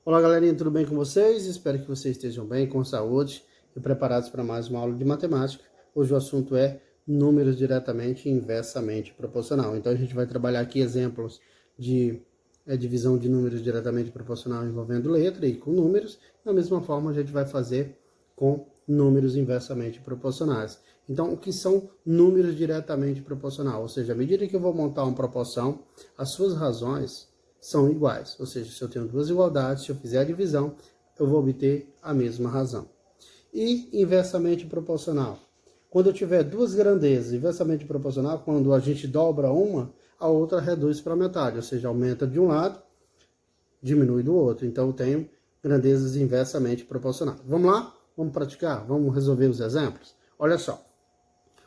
Olá galerinha, tudo bem com vocês? Espero que vocês estejam bem, com saúde e preparados para mais uma aula de matemática. Hoje o assunto é números diretamente e inversamente proporcional. Então a gente vai trabalhar aqui exemplos de divisão de números diretamente proporcional envolvendo letra e com números. Da mesma forma a gente vai fazer com números inversamente proporcionais. Então, o que são números diretamente proporcional? Ou seja, à medida que eu vou montar uma proporção, as suas razões são iguais. Ou seja, se eu tenho duas igualdades, se eu fizer a divisão, eu vou obter a mesma razão. E inversamente proporcional? Quando eu tiver duas grandezas, inversamente proporcional, quando a gente dobra uma, a outra reduz para metade. Ou seja, aumenta de um lado, diminui do outro. Então, eu tenho grandezas inversamente proporcionais. Vamos lá? Vamos praticar? Vamos resolver os exemplos? Olha só.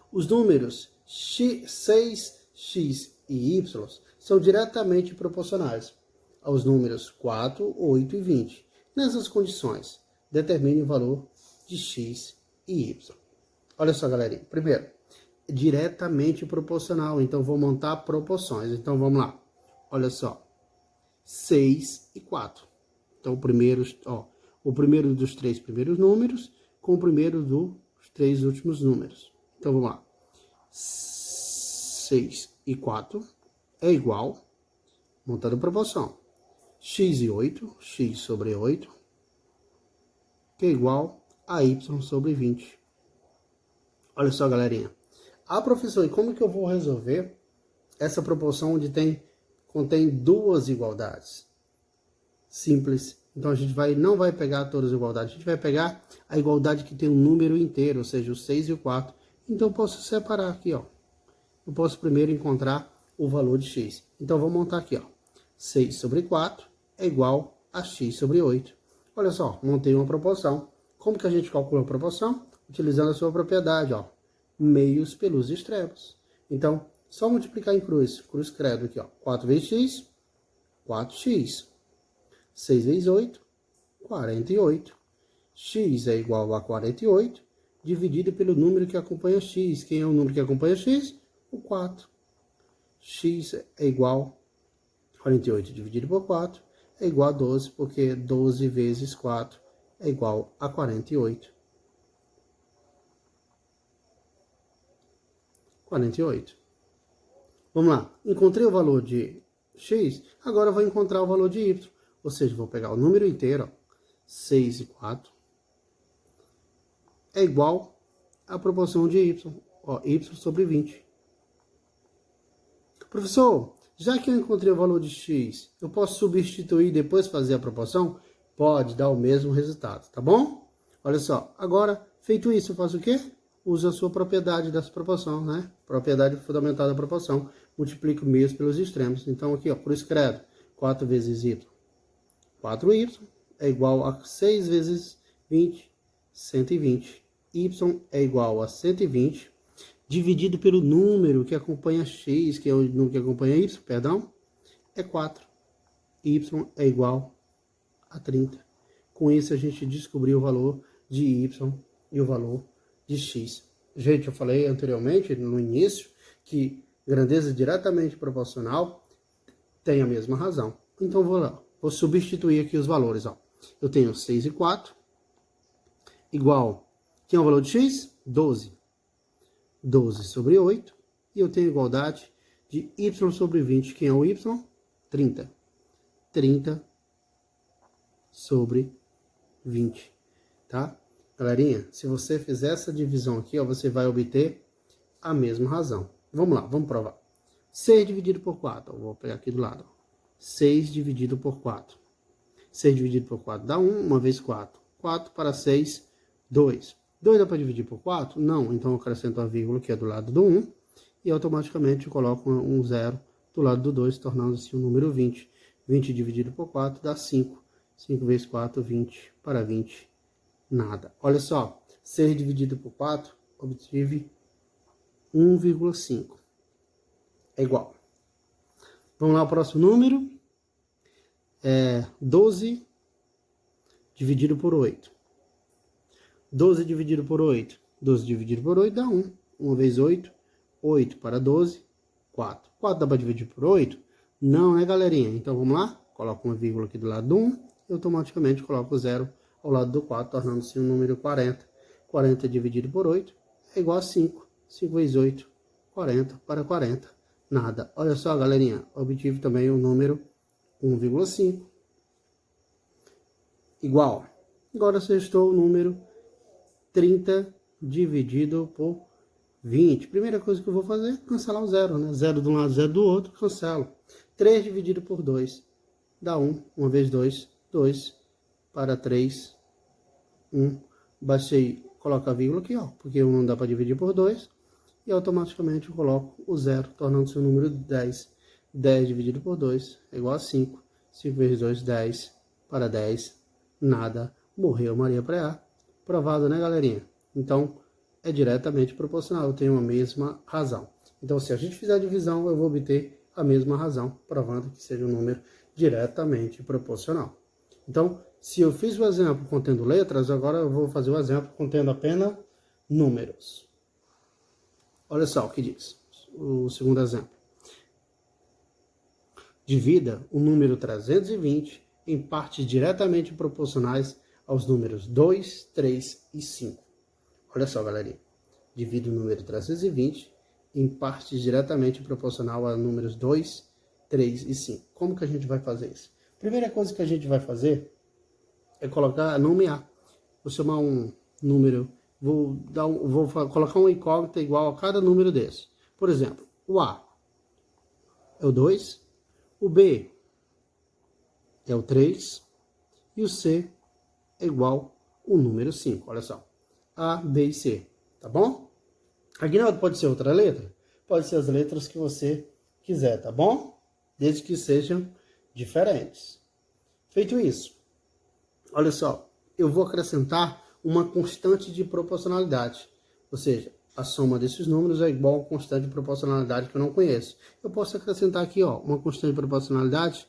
Os números 6x e y são diretamente proporcionais aos números 4, 8 e 20. Nessas condições, determine o valor de x e y. Olha só, galerinha. Primeiro, diretamente proporcional. Então, vou montar proporções. Então, vamos lá. Olha só. 6 e 4. Então, o primeiro dos três primeiros números com o primeiro dos três últimos números. Então, vamos lá. 6 e 4 é igual, montando proporção, x e 8, x sobre 8, que é igual a y sobre 20. Olha só, galerinha. Ah, professor, e como que eu vou resolver essa proporção onde contém duas igualdades? Simples. Então, a gente não vai pegar todas as igualdades. A gente vai pegar a igualdade que tem um número inteiro, ou seja, o 6 e o 4. Então, eu posso separar aqui, ó. Eu posso primeiro encontrar o valor de x. Então, vou montar aqui, ó. 6 sobre 4 é igual a x sobre 8. Olha só, montei uma proporção. Como que a gente calcula a proporção? Utilizando a sua propriedade, ó. Meios pelos extremos. Então, só multiplicar em cruz credo aqui, ó. 4 vezes x, 4x. 6 vezes 8, 48. X é igual a 48, dividido pelo número que acompanha x. Quem é o número que acompanha x? O 4. X é igual a 48 dividido por 4 é igual a 12, porque 12 vezes 4 é igual a 48. 48. Vamos lá. Encontrei o valor de x, agora eu vou encontrar o valor de y. Ou seja, vou pegar o número inteiro, ó, 6 e 4, é igual à proporção de y, ó, y sobre 20. Professor, já que eu encontrei o valor de x, eu posso substituir e depois fazer a proporção? Pode dar o mesmo resultado, tá bom? Olha só, agora, feito isso, eu faço o quê? Uso a sua propriedade dessa proporção, né? Propriedade fundamental da proporção. Multiplico meios pelos extremos. Então, aqui, ó, cruz credo, 4 vezes y. 4y é igual a 6 vezes 20, 120. Y é igual a 120, dividido pelo número que acompanha x, que é o número que acompanha y, perdão, é 4. Y é igual a 30. Com isso, a gente descobriu o valor de y e o valor de x. Gente, eu falei anteriormente, no início, que grandeza diretamente proporcional tem a mesma razão. Então, vou lá. Vou substituir aqui os valores, ó. Eu tenho 6 e 4, igual, que é o valor de x? 12. 12 sobre 8, e eu tenho igualdade de y sobre 20, que é o y? 30. 30 sobre 20, tá? Galerinha, se você fizer essa divisão aqui, ó, você vai obter a mesma razão. Vamos lá, vamos provar. 6 dividido por 4, ó, vou pegar aqui do lado, ó. 6 dividido por 4. 6 dividido por 4 dá 1, 1 vezes 4. 4 para 6, 2. 2 dá para dividir por 4? Não. Então, eu acrescento a vírgula, que é do lado do 1. E automaticamente eu coloco um 0 do lado do 2, tornando-se o número 20. 20 dividido por 4 dá 5. 5 vezes 4, 20. Para 20, nada. Olha só. 6 dividido por 4, obtive 1,5. É igual. Vamos lá, o próximo número é 12 dividido por 8. 12 dividido por 8. 12 dividido por 8 dá 1. 1 vezes 8. 8 para 12, 4. 4 dá para dividir por 8? Não, né, galerinha? Então, vamos lá. Coloco uma vírgula aqui do lado do 1 e automaticamente coloco o 0 ao lado do 4, tornando-se um número 40. 40 dividido por 8 é igual a 5. 5 vezes 8, 40 para 40. Nada. Olha só, galerinha, obtive também o número 1,5. Igual. Agora restou o número 30 dividido por 20. Primeira coisa que eu vou fazer é cancelar o 0, né? 0 de um lado, 0 do outro, cancelo. 3 dividido por 2 dá 1. 1 vezes 2, 2 para 3, 1. Baixei, coloco a vírgula aqui, ó, porque 1 não dá para dividir por 2. E automaticamente eu coloco o 0, tornando-se o número 10. 10 dividido por 2 é igual a 5. 5 vezes 2, 10 para 10. Nada. Morreu Maria Preá. Provado, né, galerinha? Então, é diretamente proporcional. Eu tenho a mesma razão. Então, se a gente fizer a divisão, eu vou obter a mesma razão, provando que seja um número diretamente proporcional. Então, se eu fiz o exemplo contendo letras, agora eu vou fazer o exemplo contendo apenas números. Olha só o que diz o segundo exemplo. Divida o número 320 em partes diretamente proporcionais aos números 2, 3 e 5. Olha só, galerinha. Divida o número 320 em partes diretamente proporcional a números 2, 3 e 5. Como que a gente vai fazer isso? Primeira coisa que a gente vai fazer é nomear. Vou chamar um número, vou colocar uma incógnita igual a cada número desse. Por exemplo, o A é o 2, o B é o 3 e o C é igual ao número 5. Olha só. A, B e C. Tá bom? Aguinaldo, pode ser outra letra? Pode ser as letras que você quiser, tá bom? Desde que sejam diferentes. Feito isso, olha só, eu vou acrescentar uma constante de proporcionalidade. Ou seja, a soma desses números é igual a constante de proporcionalidade que eu não conheço. Eu posso acrescentar aqui, ó, uma constante de proporcionalidade,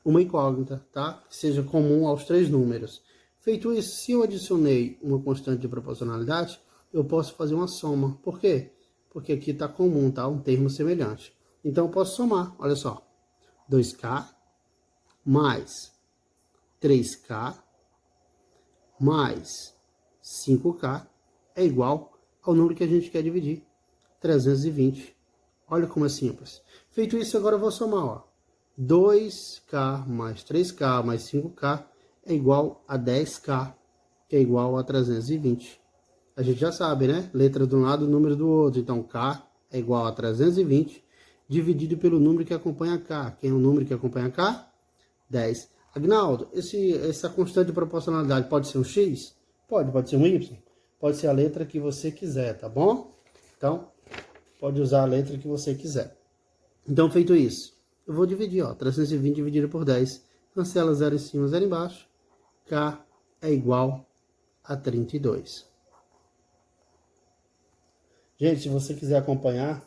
uma incógnita, tá? Que seja comum aos 3 números. Feito isso, se eu adicionei uma constante de proporcionalidade, eu posso fazer uma soma. Por quê? Porque aqui está comum, tá? Um termo semelhante. Então, eu posso somar, olha só. 2K mais 3K mais 5K é igual ao número que a gente quer dividir, 320. Olha como é simples. Feito isso, agora eu vou somar, ó. 2K mais 3K mais 5K é igual a 10K, que é igual a 320. A gente já sabe, né? Letra de um lado, número do outro. Então, K é igual a 320, dividido pelo número que acompanha K. Quem é o número que acompanha K? 10. Aguinaldo, essa constante de proporcionalidade pode ser um X? Pode ser um Y. Pode ser a letra que você quiser, tá bom? Então, pode usar a letra que você quiser. Então, feito isso, eu vou dividir, ó, 320 dividido por 10. Cancela 0 em cima, 0 embaixo. K é igual a 32. Gente, se você quiser acompanhar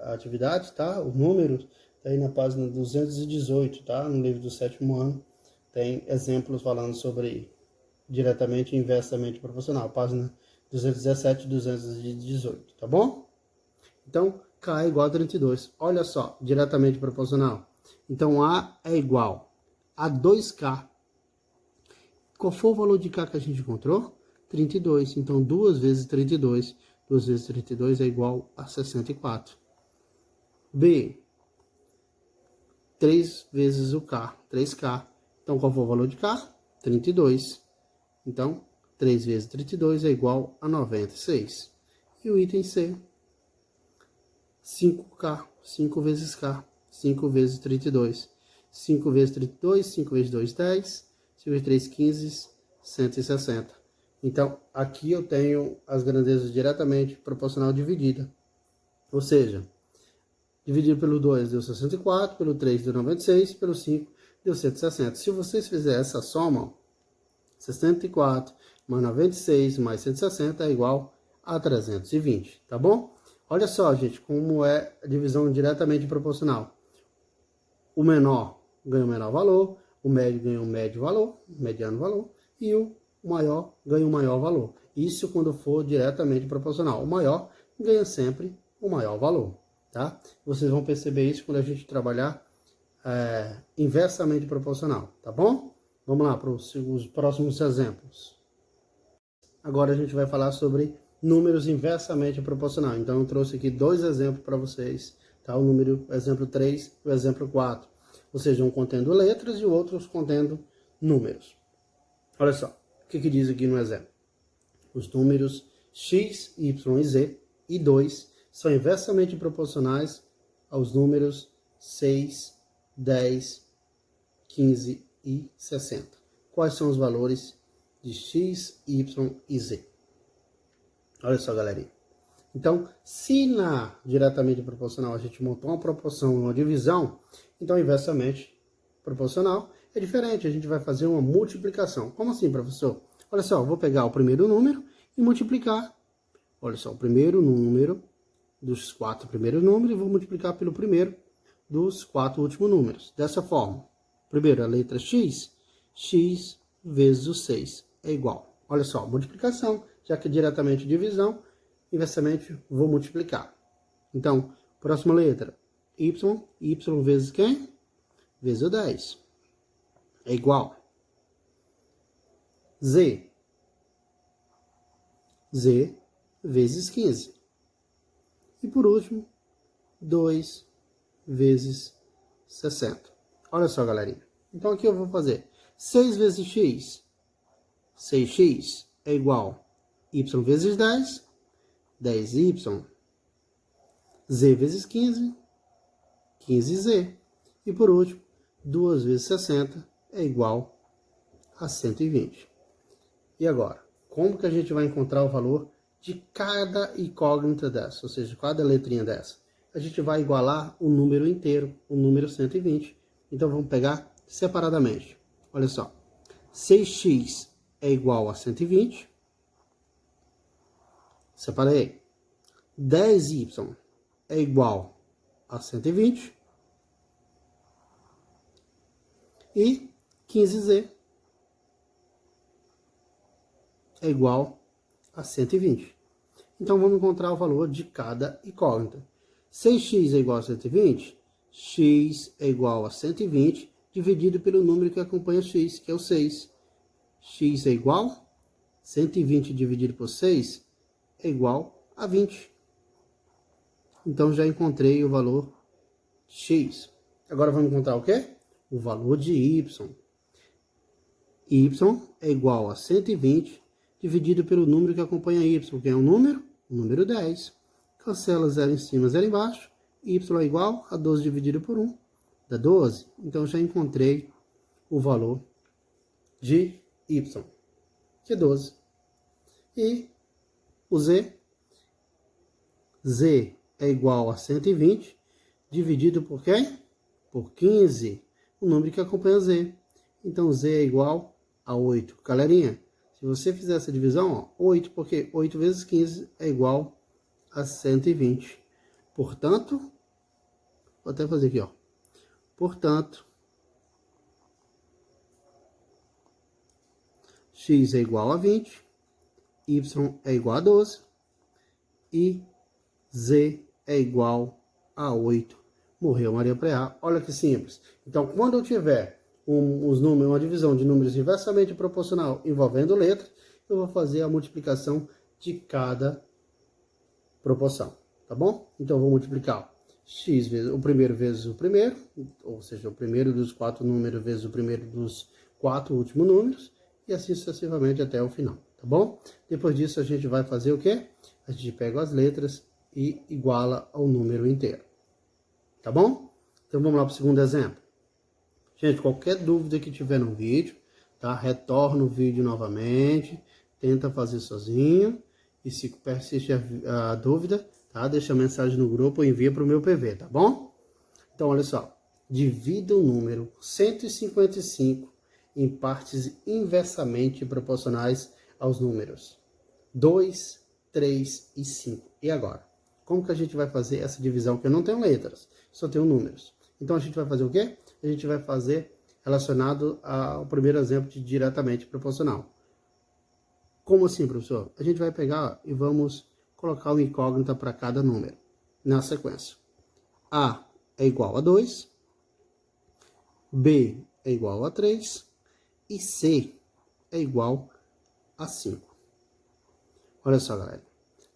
a atividade, tá? Os números, tá aí na página 218, tá? No livro do 7º ano, tem exemplos falando sobre diretamente e inversamente proporcional. Página 217 e 218, tá bom? Então, K é igual a 32. Olha só, diretamente proporcional. Então, A é igual a 2K. Qual foi o valor de K que a gente encontrou? 32. Então, 2 vezes 32. 2 vezes 32 é igual a 64. B. 3 vezes o K. 3K. Então, qual foi o valor de K? 32. Então, 3 vezes 32 é igual a 96. E o item C. 5K. 5 vezes K. 5 vezes 32. 5 vezes 32, 5 vezes 2, 10. 5 vezes 3, 15, 160. Então, aqui eu tenho as grandezas diretamente proporcional dividida. Ou seja, dividido pelo 2 deu 64, pelo 3 deu 96, pelo 5 deu 160. Se vocês fizerem essa soma, 64 mais 96 mais 160 é igual a 320, tá bom? Olha só, gente, como é a divisão diretamente proporcional. O menor ganha o menor valor, o médio ganha o médio valor, o mediano valor, e o maior ganha o maior valor. Isso quando for diretamente proporcional. O maior ganha sempre o maior valor, tá? Vocês vão perceber isso quando a gente trabalhar inversamente proporcional, tá bom? Vamos lá para os próximos exemplos. Agora a gente vai falar sobre números inversamente proporcional. Então eu trouxe aqui dois exemplos para vocês, tá? O exemplo 3 e o exemplo 4. Ou seja, um contendo letras e o outro contendo números. Olha só, o que diz aqui no exemplo? Os números x, y e z e 2 são inversamente proporcionais aos números 6, 10, 15 e 60. Quais são os valores de x, y e z? Olha só, galerinha. Então, se na diretamente proporcional a gente montou uma proporção e uma divisão, então inversamente proporcional é diferente. A gente vai fazer uma multiplicação. Como assim, professor? Olha só, eu vou pegar o primeiro número e multiplicar. Olha só, o primeiro número dos 4 primeiros números e vou multiplicar pelo primeiro dos 4 últimos números. Dessa forma, primeiro a letra x, x vezes o 6 é igual. Olha só, multiplicação, já que é diretamente divisão, inversamente vou multiplicar. Então, próxima letra, y, y vezes quem? Vezes o 10. É igual. Z, z vezes 15. E por último, 2 vezes 60. Olha só, galerinha. Então aqui eu vou fazer 6 vezes x. 6x é igual a y vezes 10. 10y. Z vezes 15. 15z. E por último, 2 vezes 60 é igual a 120. E agora, como que a gente vai encontrar o valor de cada incógnita dessa? Ou seja, cada letrinha dessa. A gente vai igualar o número inteiro, o número 120. Então vamos pegar separadamente. Olha só. 6x é igual a 120. Separei. 10y é igual a 120. E 15z é igual a 120. Então vamos encontrar o valor de cada incógnita. 6x é igual a 120, x é igual a 120, dividido pelo número que acompanha x, que é o 6. X é igual a 120 dividido por 6 é igual a 20. Então já encontrei o valor de x. Agora vamos encontrar o quê? O valor de y. Y é igual a 120 dividido pelo número que acompanha y, que é o número 10. Cancela 0 em cima, 0 embaixo. Y é igual a 12 dividido por 1, dá 12. Então já encontrei o valor de y, que é 12. E o z é igual a 120 dividido por quem? Por 15, o número que acompanha z. Então z é igual a 8. Galerinha, se você fizer essa divisão, ó, 8, porque 8 vezes 15 é igual a 120. Portanto, vou até fazer aqui, ó. Portanto, x é igual a 20, y é igual a 12 e z é igual a 8. Morreu Maria Preá. Olha que simples. Então, quando eu tiver uma divisão de números inversamente proporcional envolvendo letras, eu vou fazer a multiplicação de cada proporção, tá bom? Então, eu vou multiplicar x vezes o primeiro vezes o primeiro, ou seja, o primeiro dos 4 números vezes o primeiro dos 4 últimos números, e assim sucessivamente até o final, tá bom? Depois disso, a gente vai fazer o quê? A gente pega as letras e iguala ao número inteiro, tá bom? Então, vamos lá para o segundo exemplo. Gente, qualquer dúvida que tiver no vídeo, tá? Retorna o vídeo novamente, tenta fazer sozinho, e se persiste a dúvida, tá? Deixa a mensagem no grupo ou envia para o meu PV, tá bom? Então, olha só. Divida o número 155 em partes inversamente proporcionais aos números 2, 3 e 5. E agora? Como que a gente vai fazer essa divisão? Que eu não tenho letras, só tenho números. Então, a gente vai fazer o quê? A gente vai fazer relacionado ao primeiro exemplo de diretamente proporcional. Como assim, professor? A gente vai pegar e vamos colocar uma incógnita para cada número na sequência. A é igual a 2, B é igual a 3 e C é igual a 5. Olha só, galera.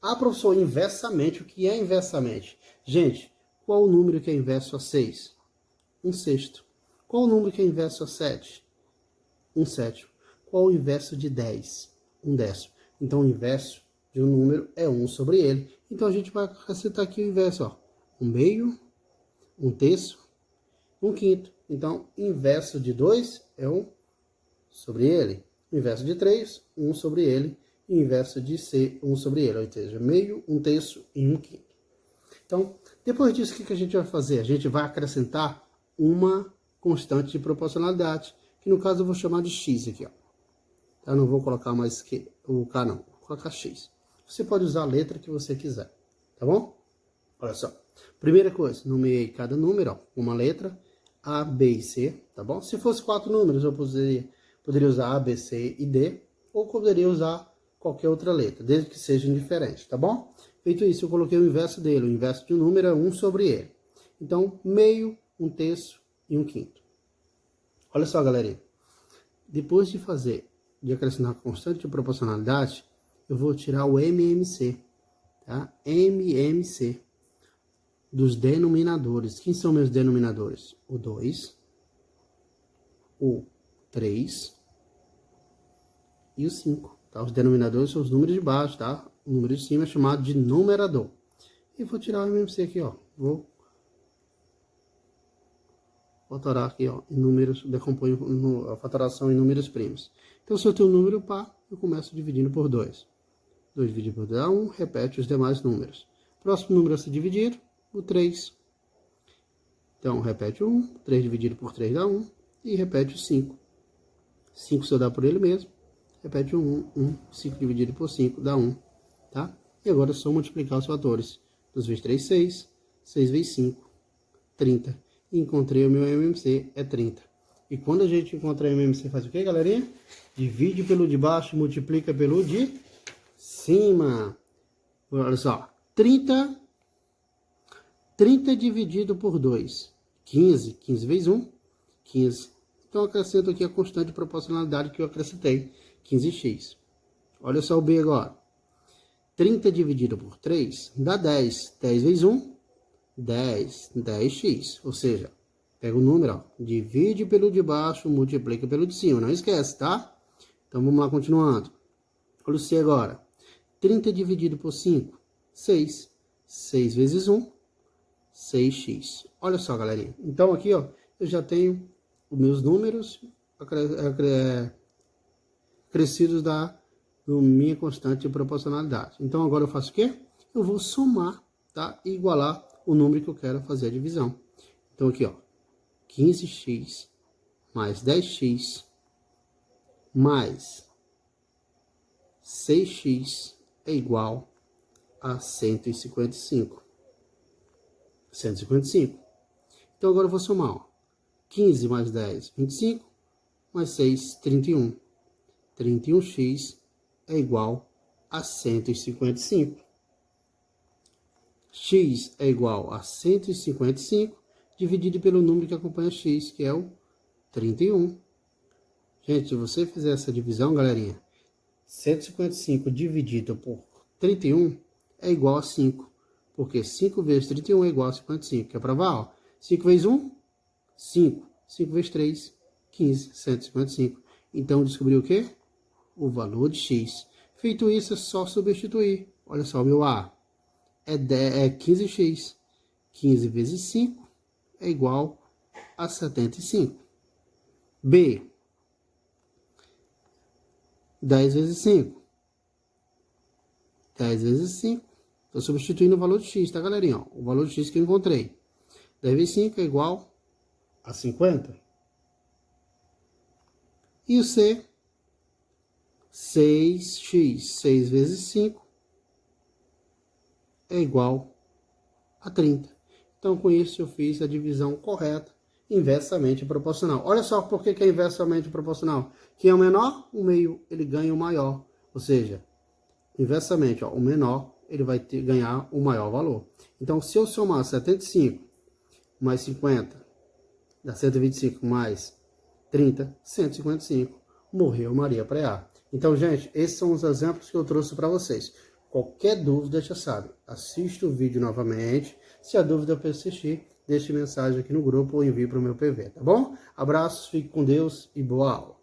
Ah, professor, inversamente, o que é inversamente? Gente, qual o número que é inverso a 6? 1/6. Qual o número que é inverso a 7? 1/7. Qual o inverso de 10? 1/10. Então, o inverso de um número é 1 sobre ele. Então, a gente vai acrescentar aqui o inverso, ó. 1/2, 1/3, 1/5. Então, inverso de 2 é 1 sobre ele. Inverso de 3, 1 sobre ele. E inverso de C, 1 sobre ele. Ou seja, meio, 1/3 e 1/5. Então, depois disso, o que a gente vai fazer? A gente vai acrescentar uma constante de proporcionalidade, que no caso eu vou chamar de x aqui, ó. Eu não vou colocar mais o K não, vou colocar x. Você pode usar a letra que você quiser, tá bom? Olha só. Primeira coisa, nomeei cada número, ó, uma letra, A, B e C, tá bom? Se fosse 4 números, eu poderia usar A, B, C e D, ou poderia usar qualquer outra letra, desde que sejam diferentes, tá bom? Feito isso, eu coloquei o inverso dele. O inverso de um número é 1 sobre ele. Então, meio, 1/3 e 1/5. Olha só, galerinha. Depois de acrescentar a constante de proporcionalidade, eu vou tirar o MMC, tá? MMC dos denominadores. Quem são meus denominadores? O 2, o 3 e o 5. Tá? Os denominadores são os números de baixo, tá? O número de cima é chamado de numerador. E vou tirar o MMC aqui, ó. Vou fatorar aqui, ó, em números, decomponho a fatoração em números primos. Então, se eu tenho um número par, eu começo dividindo por 2. 2 dividido por 2 dá 1, repete os demais números. Próximo número a ser dividido, o 3. Então, repete o 1, 3 dividido por 3 dá 1, e repete o 5. 5 se eu dar por ele mesmo, repete o 1, 5 dividido por 5 dá 1, tá? E agora é só multiplicar os fatores. 2 vezes 3, 6, 6 vezes 5, 30. E encontrei o meu MMC, é 30. E quando a gente encontra o MMC, faz o que, galerinha? Divide pelo de baixo, multiplica pelo de cima. Olha só, 30 dividido por 2, 15. 15 vezes 1, 15. Então, eu acrescento aqui a constante de proporcionalidade que eu acrescentei, 15x. Olha só o B agora. 30 dividido por 3 dá 10. 10 vezes 1, 10. 10x. Ou seja, pega o número, ó, divide pelo de baixo, multiplica pelo de cima. Não esquece, tá? Então, vamos lá, continuando. Olha o C agora. 30 dividido por 5, 6. 6 vezes 1, 6x. Olha só, galerinha. Então, aqui, ó, eu já tenho os meus números crescidos da minha constante de proporcionalidade. Então, agora eu faço o quê? Eu vou somar, tá? E igualar o número que eu quero fazer a divisão. Então, aqui, ó, 15x mais 10x mais 6x é igual a 155. 155. Então, agora eu vou somar, ó. 15 mais 10, 25, mais 6, 31. 31x é igual a 155. X é igual a 155 dividido pelo número que acompanha x, que é o 31. Gente, se você fizer essa divisão, galerinha, 155 dividido por 31 é igual a 5. Porque 5 vezes 31 é igual a 55. Quer provar? Ó, 5 vezes 1, 5. 5 vezes 3, 15. 155. Então, descobriu o quê? O valor de x. Feito isso, é só substituir. Olha só, o meu A é 15x. 15 vezes 5 é igual a 75. B, 10 vezes 5. 10 vezes 5. Estou substituindo o valor de x, tá, galerinha? Ó, o valor de x que eu encontrei. 10 vezes 5 é igual a 50. E o C, 6x. 6 vezes 5 é igual a 30. Então, com isso, eu fiz a divisão correta, inversamente proporcional. Olha só por que é inversamente proporcional. Quem é o menor, o meio, ele ganha o maior. Ou seja, inversamente, ó, o menor, ele vai ganhar o maior valor. Então, se eu somar 75 mais 50 Dá 125 mais 30, 155. Morreu Maria Preá. Então, gente, esses são os exemplos que eu trouxe para vocês. Qualquer dúvida, já sabe, assista o vídeo novamente. Se a dúvida persistir, deixe mensagem aqui no grupo ou envie para o meu PV, tá bom? Abraços, fique com Deus e boa aula.